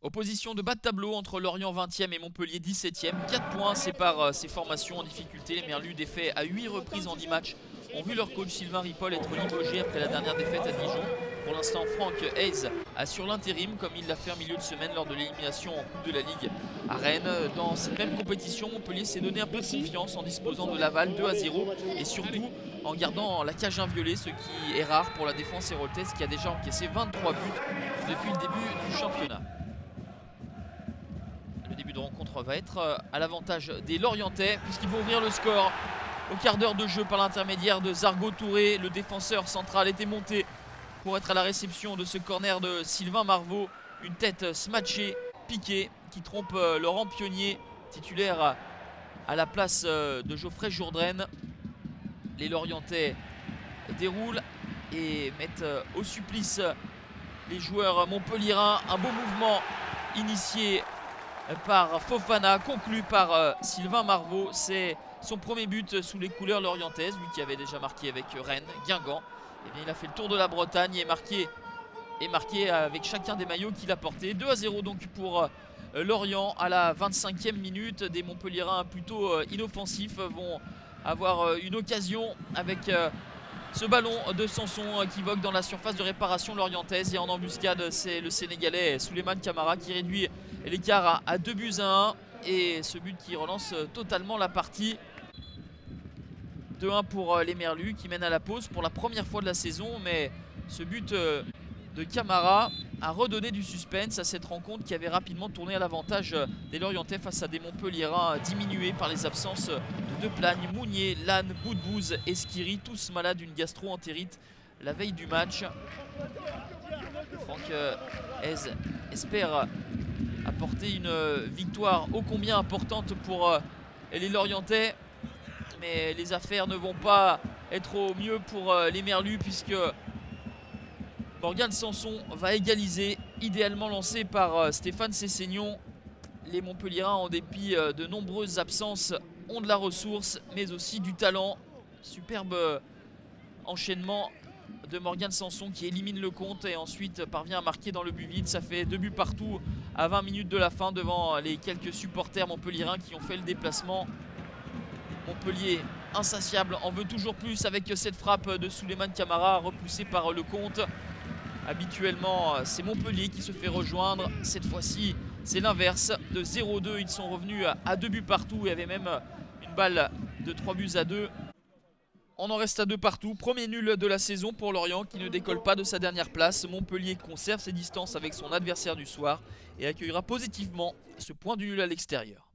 Opposition de bas de tableau entre Lorient 20e et Montpellier 17e. 4 points séparent ces formations en difficulté. Les Merlus, défaits à 8 reprises en 10 matchs, ont vu leur coach Sylvain Ripoll être limogé après la dernière défaite à Dijon. Pour l'instant, Franck Hayes assure l'intérim comme il l'a fait en milieu de semaine lors de l'élimination en Coupe de la Ligue à Rennes. Dans cette même compétition, Montpellier s'est donné un peu de confiance en disposant de Laval 2-0 et surtout en gardant la cage inviolée, ce qui est rare pour la défense héroltaise qui a déjà encaissé 23 buts depuis le début du championnat. Le début de rencontre va être à l'avantage des Lorientais puisqu'ils vont ouvrir le score au quart d'heure de jeu par l'intermédiaire de Zargo Touré. Le défenseur central était monté pour être à la réception de ce corner de Sylvain Marvaux. Une tête smatchée, piquée, qui trompe Laurent Pionnier, titulaire à la place de Geoffrey Jourdraine. Les Lorientais déroulent et mettent au supplice les joueurs montpelliérains. Un beau mouvement initié par Fofana, conclu par Sylvain Marvaux. C'est son premier but sous les couleurs lorientaises, lui qui avait déjà marqué avec Rennes, Guingamp. Et bien, il a fait le tour de la Bretagne et marqué avec chacun des maillots qu'il a porté. 2-0 donc pour Lorient à la 25e minute. Des Montpelliérains plutôt inoffensifs vont avoir une occasion avec ce ballon de Sanson qui vogue dans la surface de réparation lorientaise. Et en embuscade, c'est le Sénégalais Souleymane Camara qui réduit l'écart à 2-1. Et ce but qui relance totalement la partie. 2-1 pour les Merlus qui mènent à la pause pour la première fois de la saison. Mais ce but de Camara a redonné du suspense à cette rencontre qui avait rapidement tourné à l'avantage des Lorientais face à des Montpelliérains diminués par les absences de Deplagne, Mounier, Lannes, Boudbouz et Skiri, tous malades d'une gastro-entérite la veille du match. Franck Hayes espère apporter une victoire ô combien importante pour les Lorientais. Mais les affaires ne vont pas être au mieux pour les Merlus puisque Morgan Sanson va égaliser, idéalement lancé par Stéphane Sessegnon. Les Montpelliérains, en dépit de nombreuses absences, ont de la ressource mais aussi du talent. Superbe enchaînement de Morgan Sanson qui élimine le compte et ensuite parvient à marquer dans le but vide. Ça fait 2 buts partout à 20 minutes de la fin devant les quelques supporters montpelliérains qui ont fait le déplacement. Montpellier insatiable, en veut toujours plus avec cette frappe de Souleymane Camara repoussée par Lecomte. Habituellement, c'est Montpellier qui se fait rejoindre. Cette fois-ci, c'est l'inverse. De 0-2, ils sont revenus à 2 buts partout. Il y avait même une balle de 3-2. On en reste à 2 partout. Premier nul de la saison pour Lorient qui ne décolle pas de sa dernière place. Montpellier conserve ses distances avec son adversaire du soir et accueillera positivement ce point du nul à l'extérieur.